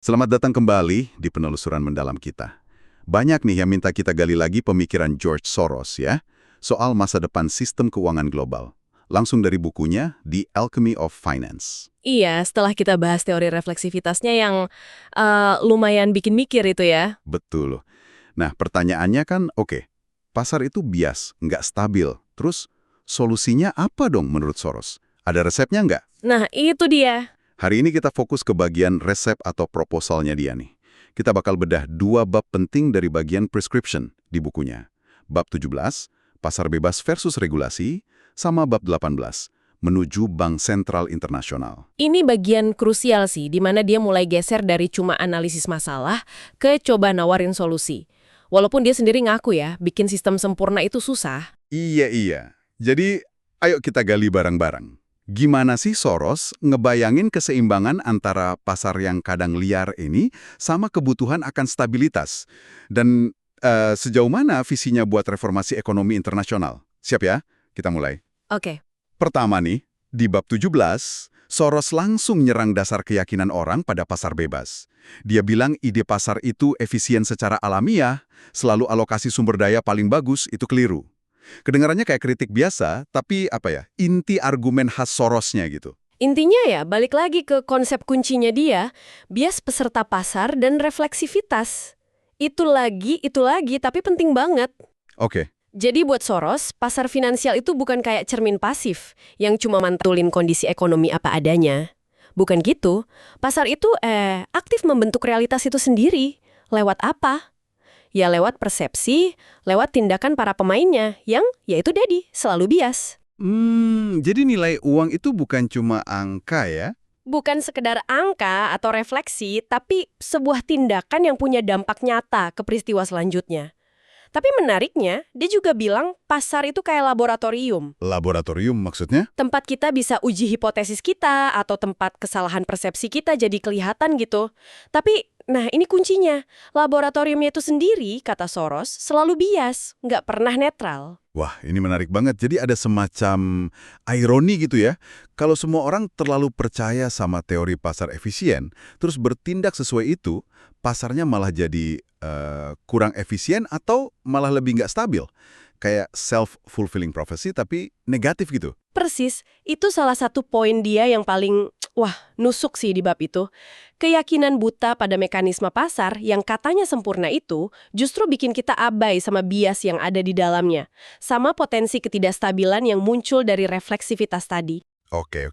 Selamat datang kembali di penelusuran mendalam kita. Banyak nih yang minta kita gali lagi pemikiran George Soros ya, soal masa depan sistem keuangan global. Langsung dari bukunya, The Alchemy of Finance. Iya, setelah kita bahas teori refleksivitasnya yang lumayan bikin mikir itu ya. Betul. Nah, pertanyaannya kan, oke, pasar itu bias, nggak stabil. Terus, solusinya apa dong menurut Soros? Ada resepnya nggak? Nah, itu dia. Hari ini kita fokus ke bagian resep atau proposalnya dia nih. Kita bakal bedah dua bab penting dari bagian prescription di bukunya. Bab 17, pasar bebas versus regulasi, sama bab 18, menuju Bank Sentral Internasional. Ini bagian krusial sih, di mana dia mulai geser dari cuma analisis masalah ke coba nawarin solusi. Walaupun dia sendiri ngaku ya, bikin sistem sempurna itu susah. Iya. Jadi, ayo kita gali bareng-bareng. Gimana sih Soros ngebayangin keseimbangan antara pasar yang kadang liar ini sama kebutuhan akan stabilitas? Dan sejauh mana visinya buat reformasi ekonomi internasional? Siap ya? Kita mulai. Oke. Pertama nih, di bab 17, Soros langsung nyerang dasar keyakinan orang pada pasar bebas. Dia bilang ide pasar itu efisien secara alamiah, selalu alokasi sumber daya paling bagus, itu keliru. Kedengarannya kayak kritik biasa, tapi inti argumen khas Sorosnya gitu. Intinya ya, balik lagi ke konsep kuncinya dia, bias peserta pasar dan refleksivitas. Itu lagi, tapi penting banget. Oke. Jadi buat Soros, pasar finansial itu bukan kayak cermin pasif yang cuma mantulin kondisi ekonomi apa adanya. Bukan gitu. Pasar itu aktif membentuk realitas itu sendiri. Lewat apa? Ya lewat persepsi, lewat tindakan para pemainnya yang yaitu Dedi, selalu bias. Jadi nilai uang itu bukan cuma angka ya? Bukan sekedar angka atau refleksi, tapi sebuah tindakan yang punya dampak nyata ke peristiwa selanjutnya. Tapi menariknya, dia juga bilang pasar itu kayak laboratorium. Laboratorium maksudnya? Tempat kita bisa uji hipotesis kita atau tempat kesalahan persepsi kita jadi kelihatan gitu. Tapi, nah ini kuncinya. Laboratoriumnya itu sendiri, kata Soros, selalu bias, nggak pernah netral. Wah, ini menarik banget. Jadi ada semacam ironi gitu ya. Kalau semua orang terlalu percaya sama teori pasar efisien, terus bertindak sesuai itu, pasarnya malah jadi kurang efisien atau malah lebih nggak stabil. Kayak self-fulfilling prophecy tapi negatif gitu. Persis, itu salah satu poin dia yang paling, nusuk sih di bab itu. Keyakinan buta pada mekanisme pasar yang katanya sempurna itu justru bikin kita abai sama bias yang ada di dalamnya. Sama potensi ketidakstabilan yang muncul dari refleksivitas tadi. Oke.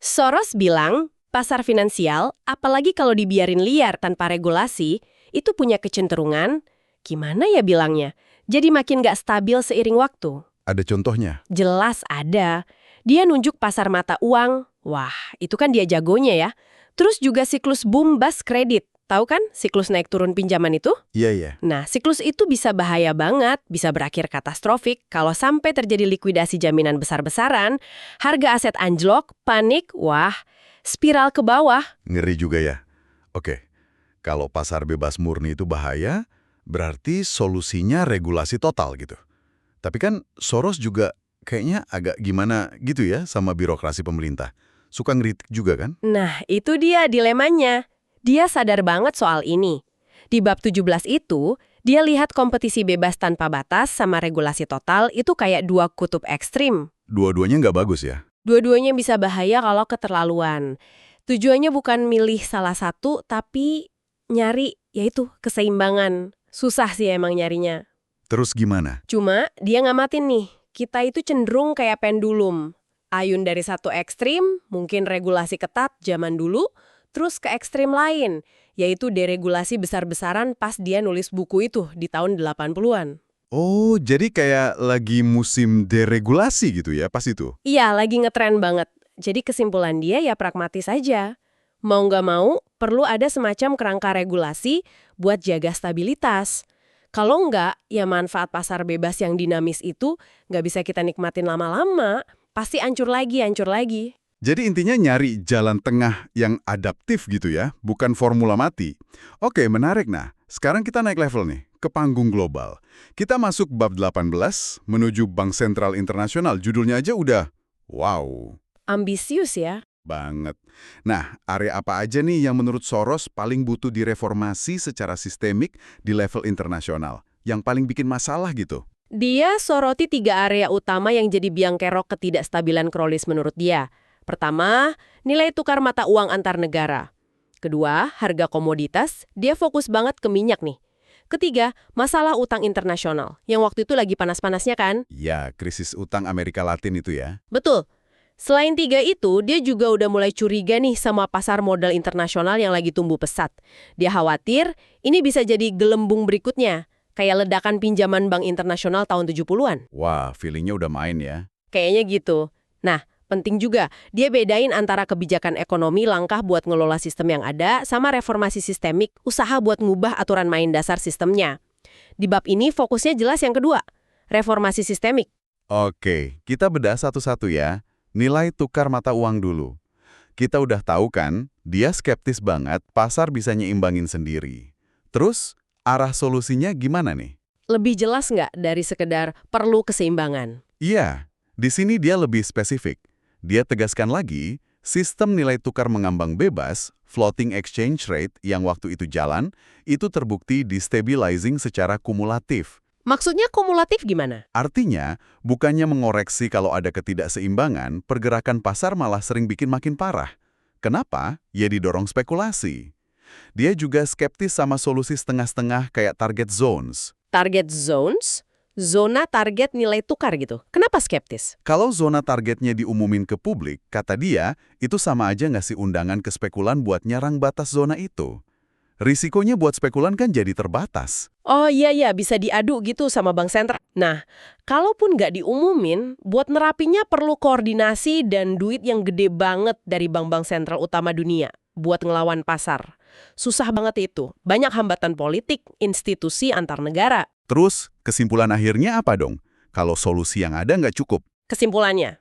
Soros bilang, pasar finansial, apalagi kalau dibiarin liar tanpa regulasi, itu punya kecenderungan, gimana ya bilangnya, jadi makin nggak stabil seiring waktu. Ada contohnya? Jelas ada. Dia nunjuk pasar mata uang. Wah, itu kan dia jagonya ya. Terus juga siklus boom bust kredit. Tahu kan siklus naik turun pinjaman itu? Iya. Nah, siklus itu bisa bahaya banget, bisa berakhir katastrofik kalau sampai terjadi likuidasi jaminan besar-besaran, harga aset anjlok, panik, spiral ke bawah. Ngeri juga ya. Oke, kalau pasar bebas murni itu bahaya, berarti solusinya regulasi total gitu. Tapi kan Soros juga kayaknya agak gimana gitu ya sama birokrasi pemerintah. Suka ngeritik juga kan? Nah, itu dia dilemanya. Dia sadar banget soal ini. Di bab 17 itu, dia lihat kompetisi bebas tanpa batas sama regulasi total itu kayak dua kutub ekstrim. Dua-duanya nggak bagus ya? Dua-duanya bisa bahaya kalau keterlaluan. Tujuannya bukan milih salah satu, tapi nyari, yaitu keseimbangan. Susah sih emang nyarinya. Terus gimana? Cuma dia ngamatin nih, kita itu cenderung kayak pendulum. Ayun dari satu ekstrim, mungkin regulasi ketat zaman dulu, terus ke ekstrim lain, yaitu deregulasi besar-besaran pas dia nulis buku itu di tahun 80-an. Oh, jadi kayak lagi musim deregulasi gitu ya pas itu? Iya, lagi ngetren banget. Jadi kesimpulan dia ya pragmatis aja. Mau nggak mau, perlu ada semacam kerangka regulasi buat jaga stabilitas. Kalau nggak, ya manfaat pasar bebas yang dinamis itu nggak bisa kita nikmatin lama-lama, pasti hancur lagi. Jadi intinya nyari jalan tengah yang adaptif gitu ya, bukan formula mati. Oke, menarik. Nah, sekarang kita naik level nih, ke panggung global. Kita masuk bab 18, menuju Bank Sentral Internasional. Judulnya aja udah, wow. Ambisius ya. Banget. Nah, area apa aja nih yang menurut Soros paling butuh direformasi secara sistemik di level internasional? Yang paling bikin masalah gitu? Dia soroti 3 area utama yang jadi biang kerok ketidakstabilan kronis menurut dia. Pertama, nilai tukar mata uang antar negara. Kedua, harga komoditas, dia fokus banget ke minyak nih. Ketiga, masalah utang internasional, yang waktu itu lagi panas-panasnya kan? Ya, krisis utang Amerika Latin itu ya. Betul. Selain 3 itu, dia juga udah mulai curiga nih sama pasar modal internasional yang lagi tumbuh pesat. Dia khawatir ini bisa jadi gelembung berikutnya, kayak ledakan pinjaman bank internasional tahun 70-an. Wah, feelingnya udah main ya. Kayaknya gitu. Nah, penting juga, dia bedain antara kebijakan ekonomi langkah buat ngelola sistem yang ada sama reformasi sistemik, usaha buat ngubah aturan main dasar sistemnya. Di bab ini fokusnya jelas yang kedua, reformasi sistemik. Oke, kita bedah satu-satu ya. Nilai tukar mata uang dulu. Kita udah tahu kan, dia skeptis banget pasar bisa nyeimbangin sendiri. Terus, arah solusinya gimana nih? Lebih jelas nggak dari sekedar perlu keseimbangan? Iya, di sini dia lebih spesifik. Dia tegaskan lagi, sistem nilai tukar mengambang bebas, floating exchange rate yang waktu itu jalan, itu terbukti destabilizing secara kumulatif. Maksudnya kumulatif gimana? Artinya, bukannya mengoreksi kalau ada ketidakseimbangan, pergerakan pasar malah sering bikin makin parah. Kenapa? Ya didorong spekulasi. Dia juga skeptis sama solusi setengah-setengah kayak target zones. Target zones? Zona target nilai tukar gitu. Kenapa skeptis? Kalau zona targetnya diumumin ke publik, kata dia, itu sama aja ngasih undangan ke spekulan buat nyerang batas zona itu. Risikonya buat spekulan kan jadi terbatas. Oh iya, bisa diadu gitu sama bank sentral. Nah, kalaupun nggak diumumin, buat nerapinya perlu koordinasi dan duit yang gede banget dari bank-bank sentral utama dunia buat ngelawan pasar. Susah banget itu. Banyak hambatan politik, institusi antar negara. Terus, kesimpulan akhirnya apa dong? Kalau solusi yang ada nggak cukup. Kesimpulannya,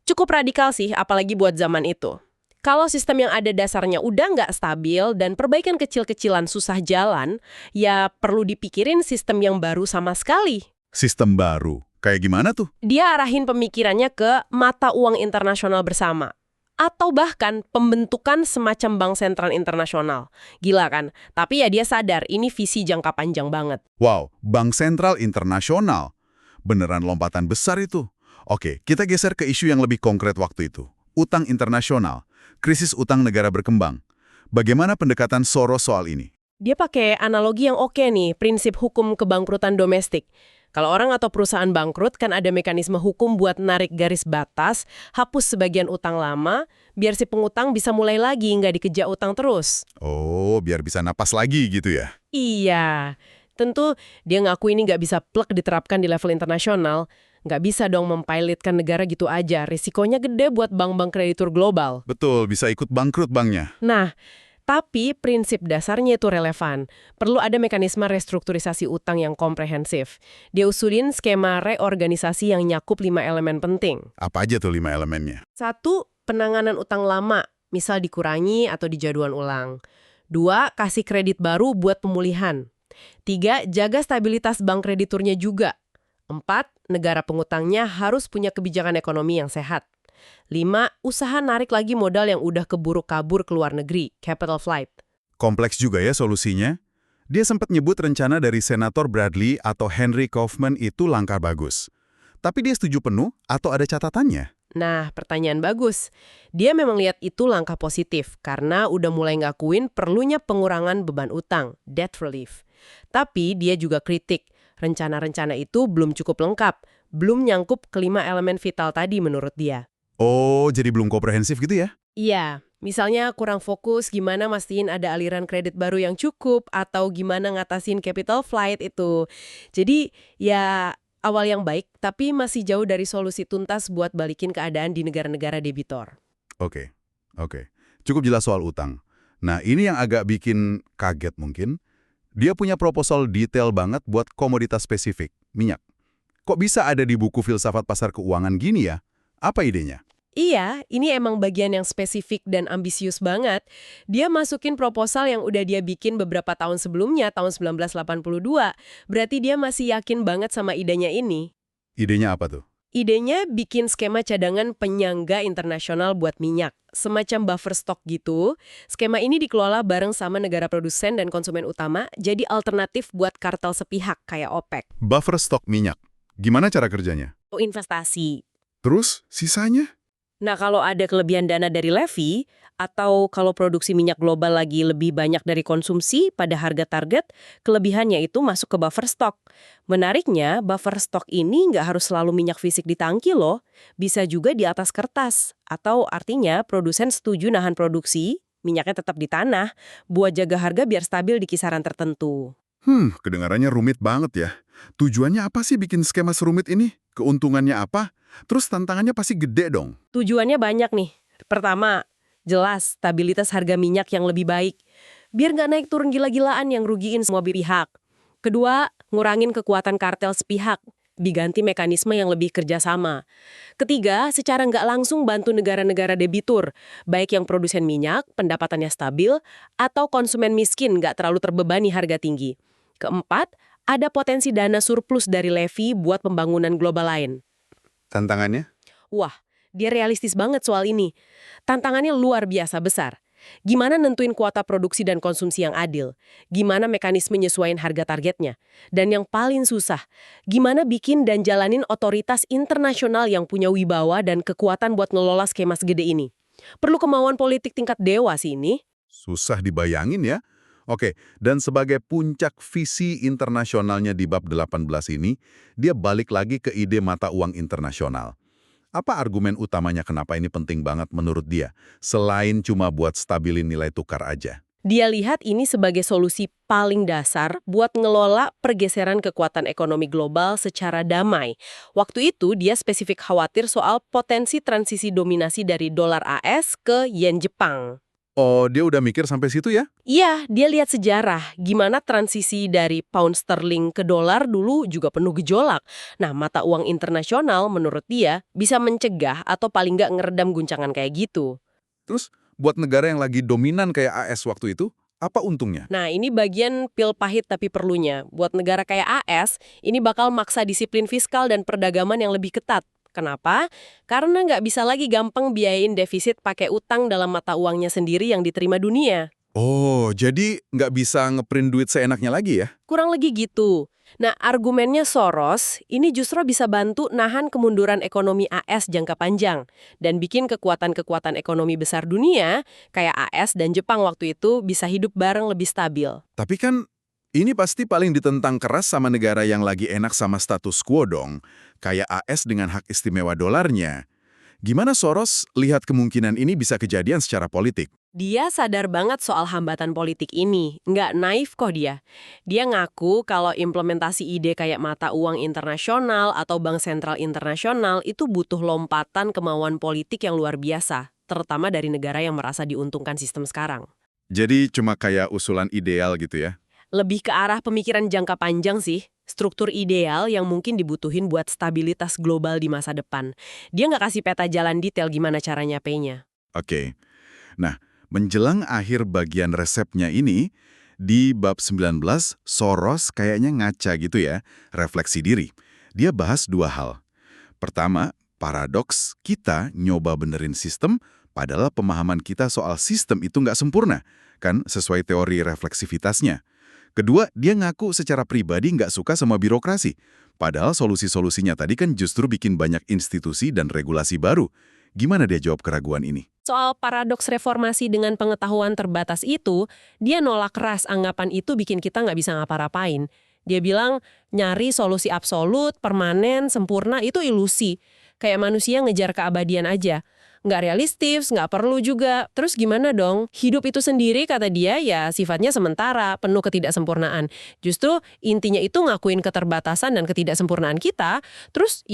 cukup radikal sih, apalagi buat zaman itu. Kalau sistem yang ada dasarnya udah nggak stabil dan perbaikan kecil-kecilan susah jalan, ya perlu dipikirin sistem yang baru sama sekali. Sistem baru. Kayak gimana tuh? Dia arahin pemikirannya ke mata uang internasional bersama. Atau bahkan pembentukan semacam bank sentral internasional. Gila kan? Tapi ya dia sadar ini visi jangka panjang banget. Wow, Bank Sentral Internasional. Beneran lompatan besar itu. Oke, kita geser ke isu yang lebih konkret waktu itu. Utang internasional. Krisis utang negara berkembang. Bagaimana pendekatan Soros soal ini? Dia pakai analogi yang oke nih, prinsip hukum kebangkrutan domestik. Kalau orang atau perusahaan bangkrut kan ada mekanisme hukum buat narik garis batas, hapus sebagian utang lama, biar si pengutang bisa mulai lagi, nggak dikejar utang terus. Oh, biar bisa napas lagi gitu ya? Iya, tentu dia ngaku ini nggak bisa plek diterapkan di level internasional. Nggak bisa dong mempilotkan negara gitu aja, risikonya gede buat bank-bank kreditur global. Betul, bisa ikut bangkrut banknya. Nah, tapi prinsip dasarnya itu relevan. Perlu ada mekanisme restrukturisasi utang yang komprehensif. Dia usulin skema reorganisasi yang nyakup 5 elemen penting. Apa aja tuh 5 elemennya? 1. Penanganan utang lama, misal dikurangi atau dijadwal ulang. 2. Kasih kredit baru buat pemulihan. 3. Jaga stabilitas bank krediturnya juga. 4. Negara pengutangnya harus punya kebijakan ekonomi yang sehat. 5. Usaha narik lagi modal yang udah keburu kabur ke luar negeri, capital flight. Kompleks juga ya solusinya. Dia sempat nyebut rencana dari Senator Bradley atau Henry Kaufman itu langkah bagus. Tapi dia setuju penuh atau ada catatannya? Nah, pertanyaan bagus. Dia memang lihat itu langkah positif karena udah mulai ngakuin perlunya pengurangan beban utang, debt relief. Tapi dia juga kritik, rencana-rencana itu belum cukup lengkap, belum nyangkup kelima elemen vital tadi menurut dia. Oh, jadi belum komprehensif gitu ya? Iya, misalnya kurang fokus gimana mastiin ada aliran kredit baru yang cukup atau gimana ngatasin capital flight itu. Jadi ya awal yang baik tapi masih jauh dari solusi tuntas buat balikin keadaan di negara-negara debitor. Oke. Cukup jelas soal utang. Nah, ini yang agak bikin kaget mungkin. Dia punya proposal detail banget buat komoditas spesifik, minyak. Kok bisa ada di buku Filsafat Pasar Keuangan gini ya? Apa idenya? Iya, ini emang bagian yang spesifik dan ambisius banget. Dia masukin proposal yang udah dia bikin beberapa tahun sebelumnya, tahun 1982. Berarti dia masih yakin banget sama idenya ini. Idenya apa tuh? Idenya bikin skema cadangan penyangga internasional buat minyak, semacam buffer stock gitu. Skema ini dikelola bareng sama negara produsen dan konsumen utama, jadi alternatif buat kartel sepihak kayak OPEC. Buffer stok minyak. Gimana cara kerjanya? Investasi. Terus, sisanya? Nah, kalau ada kelebihan dana dari levy, atau kalau produksi minyak global lagi lebih banyak dari konsumsi pada harga target, kelebihannya itu masuk ke buffer stock. Menariknya, buffer stock ini nggak harus selalu minyak fisik di tangki loh. Bisa juga di atas kertas. Atau artinya produsen setuju nahan produksi, minyaknya tetap di tanah, buat jaga harga biar stabil di kisaran tertentu. Kedengarannya rumit banget ya. Tujuannya apa sih bikin skema serumit ini? Keuntungannya apa? Terus tantangannya pasti gede dong. Tujuannya banyak nih. Pertama, jelas stabilitas harga minyak yang lebih baik. Biar nggak naik turun gila-gilaan yang rugiin semua pihak. Kedua, ngurangin kekuatan kartel sepihak. Diganti mekanisme yang lebih kerjasama. Ketiga, secara nggak langsung bantu negara-negara debitur, baik yang produsen minyak, pendapatannya stabil, atau konsumen miskin nggak terlalu terbebani harga tinggi. Keempat, ada potensi dana surplus dari levy buat pembangunan global lain. Tantangannya? Wah, dia realistis banget soal ini. Tantangannya luar biasa besar. Gimana nentuin kuota produksi dan konsumsi yang adil? Gimana mekanisme nyesuaiin harga targetnya? Dan yang paling susah, gimana bikin dan jalanin otoritas internasional yang punya wibawa dan kekuatan buat ngelola skema segede ini? Perlu kemauan politik tingkat dewa sih ini. Susah dibayangin ya. Oke, dan sebagai puncak visi internasionalnya di bab 18 ini, dia balik lagi ke ide mata uang internasional. Apa argumen utamanya kenapa ini penting banget menurut dia, selain cuma buat stabilin nilai tukar aja? Dia lihat ini sebagai solusi paling dasar buat ngelola pergeseran kekuatan ekonomi global secara damai. Waktu itu dia spesifik khawatir soal potensi transisi dominasi dari dolar AS ke yen Jepang. Oh, dia udah mikir sampai situ ya? Iya, dia lihat sejarah, gimana transisi dari pound sterling ke dolar dulu juga penuh gejolak. Nah, mata uang internasional menurut dia bisa mencegah atau paling nggak ngeredam guncangan kayak gitu. Terus, buat negara yang lagi dominan kayak AS waktu itu, apa untungnya? Nah, ini bagian pil pahit tapi perlunya. Buat negara kayak AS, ini bakal maksa disiplin fiskal dan perdagangan yang lebih ketat. Kenapa? Karena nggak bisa lagi gampang biayain defisit pakai utang dalam mata uangnya sendiri yang diterima dunia. Oh, jadi nggak bisa ngeprint duit seenaknya lagi ya? Kurang lagi gitu. Nah, argumennya Soros, ini justru bisa bantu nahan kemunduran ekonomi AS jangka panjang dan bikin kekuatan-kekuatan ekonomi besar dunia, kayak AS dan Jepang waktu itu, bisa hidup bareng lebih stabil. Tapi kan ini pasti paling ditentang keras sama negara yang lagi enak sama status quo dong, kayak AS dengan hak istimewa dolarnya. Gimana Soros lihat kemungkinan ini bisa kejadian secara politik? Dia sadar banget soal hambatan politik ini. Nggak naif kok dia. Dia ngaku kalau implementasi ide kayak mata uang internasional atau bank sentral internasional itu butuh lompatan kemauan politik yang luar biasa, terutama dari negara yang merasa diuntungkan sistem sekarang. Jadi cuma kayak usulan ideal gitu ya? Lebih ke arah pemikiran jangka panjang sih. Struktur ideal yang mungkin dibutuhin buat stabilitas global di masa depan. Dia nggak kasih peta jalan detail gimana cara nyapainya. Oke. Nah, menjelang akhir bagian resepnya ini, di bab 19, Soros kayaknya ngaca gitu ya, refleksi diri. Dia bahas dua hal. Pertama, paradoks kita nyoba benerin sistem, padahal pemahaman kita soal sistem itu nggak sempurna, kan sesuai teori refleksivitasnya. Kedua, dia ngaku secara pribadi nggak suka sama birokrasi, padahal solusi-solusinya tadi kan justru bikin banyak institusi dan regulasi baru. Gimana dia jawab keraguan ini? Soal paradoks reformasi dengan pengetahuan terbatas itu, dia nolak keras anggapan itu bikin kita nggak bisa ngapa-ngapain. Dia bilang, nyari solusi absolut, permanen, sempurna itu ilusi. Kayak manusia ngejar keabadian aja. Nggak realistis, nggak perlu juga. Terus gimana dong? Hidup itu sendiri, kata dia, ya sifatnya sementara, penuh ketidaksempurnaan. Justru intinya itu ngakuin keterbatasan dan ketidaksempurnaan kita, terus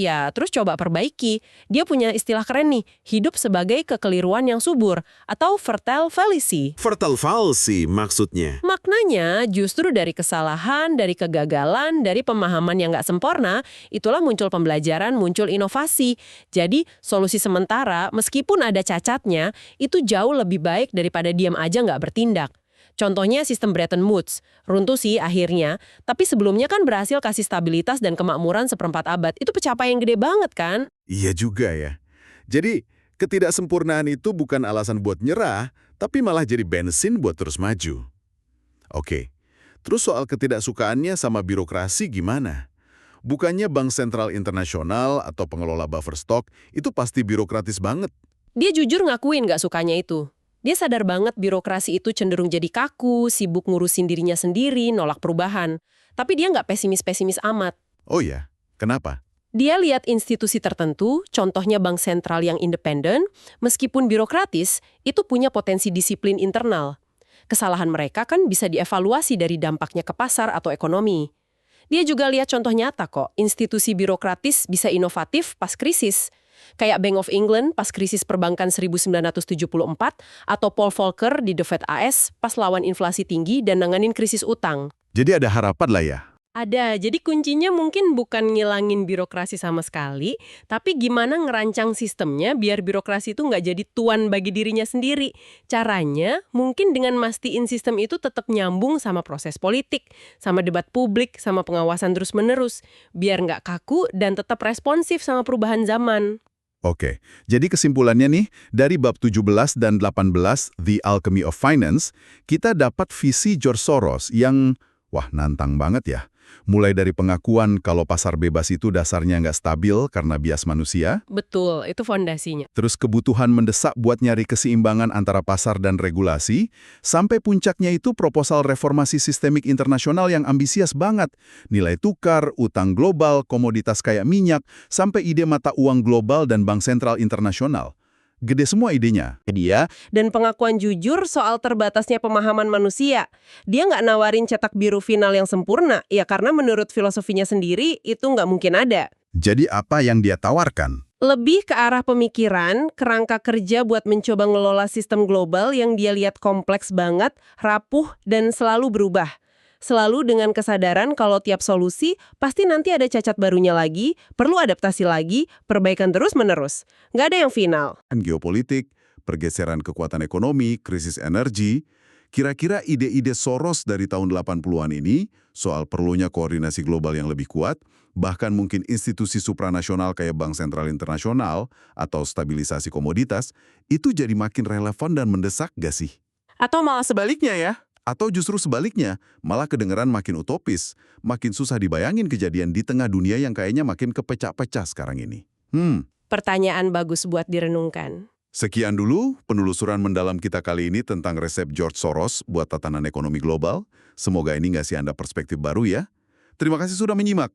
coba perbaiki. Dia punya istilah keren nih, hidup sebagai kekeliruan yang subur, atau fertile fallacy. Fertile fallacy maksudnya? Maknanya justru dari kesalahan, dari kegagalan, dari pemahaman yang nggak sempurna, itulah muncul pembelajaran, muncul inovasi. Jadi solusi sementara, meskipun ada cacatnya, itu jauh lebih baik daripada diam aja nggak bertindak. Contohnya sistem Bretton Woods. Runtuh sih akhirnya, tapi sebelumnya kan berhasil kasih stabilitas dan kemakmuran seperempat abad. Itu pencapaian yang gede banget kan? Iya juga ya. Jadi, ketidaksempurnaan itu bukan alasan buat nyerah, tapi malah jadi bensin buat terus maju. Oke, terus soal ketidaksukaannya sama birokrasi gimana? Bukannya Bank Sentral Internasional atau pengelola buffer stock itu pasti birokratis banget. Dia jujur ngakuin nggak sukanya itu. Dia sadar banget birokrasi itu cenderung jadi kaku, sibuk ngurusin dirinya sendiri, nolak perubahan. Tapi dia nggak pesimis-pesimis amat. Oh ya, kenapa? Dia lihat institusi tertentu, contohnya bank sentral yang independen, meskipun birokratis, itu punya potensi disiplin internal. Kesalahan mereka kan bisa dievaluasi dari dampaknya ke pasar atau ekonomi. Dia juga lihat contoh nyata kok, institusi birokratis bisa inovatif pas krisis. Kayak Bank of England pas krisis perbankan 1974, atau Paul Volcker di The Fed AS pas lawan inflasi tinggi dan nanganin krisis utang. Jadi ada harapan lah ya. Ada, jadi kuncinya mungkin bukan ngilangin birokrasi sama sekali, tapi gimana ngerancang sistemnya biar birokrasi itu nggak jadi tuan bagi dirinya sendiri. Caranya mungkin dengan mastiin sistem itu tetap nyambung sama proses politik, sama debat publik, sama pengawasan terus-menerus, biar nggak kaku dan tetap responsif sama perubahan zaman. Oke, jadi kesimpulannya nih, dari bab 17 dan 18, The Alchemy of Finance, kita dapat visi George Soros yang, wah nantang banget ya. Mulai dari pengakuan kalau pasar bebas itu dasarnya nggak stabil karena bias manusia, Betul, itu fondasinya. terus kebutuhan mendesak buat nyari keseimbangan antara pasar dan regulasi, sampai puncaknya itu proposal reformasi sistemik internasional yang ambisius banget. Nilai tukar, utang global, komoditas kayak minyak, sampai ide mata uang global dan bank sentral internasional. Gede semua idenya. Dia Dan pengakuan jujur soal terbatasnya pemahaman manusia. Dia nggak nawarin cetak biru final yang sempurna, ya karena menurut filosofinya sendiri itu nggak mungkin ada. jadi apa yang dia tawarkan? Lebih ke arah pemikiran, kerangka kerja buat mencoba ngelola sistem global yang dia lihat kompleks banget, rapuh, dan selalu berubah. Selalu dengan kesadaran kalau tiap solusi pasti nanti ada cacat barunya lagi, perlu adaptasi lagi, perbaikan terus-menerus. Nggak ada yang final. Geopolitik, pergeseran kekuatan ekonomi, krisis energi. Kira-kira ide-ide Soros dari tahun 80-an ini soal perlunya koordinasi global yang lebih kuat, bahkan mungkin institusi supranasional kayak Bank Sentral Internasional atau stabilisasi komoditas, itu jadi makin relevan dan mendesak gak sih? Atau malah sebaliknya ya? Atau justru sebaliknya, malah kedengeran makin utopis, makin susah dibayangin kejadian di tengah dunia yang kayaknya makin kepecah-pecah sekarang ini. Pertanyaan bagus buat direnungkan. Sekian dulu penelusuran mendalam kita kali ini tentang resep George Soros buat tatanan ekonomi global. Semoga ini ngasih Anda perspektif baru ya. Terima kasih sudah menyimak.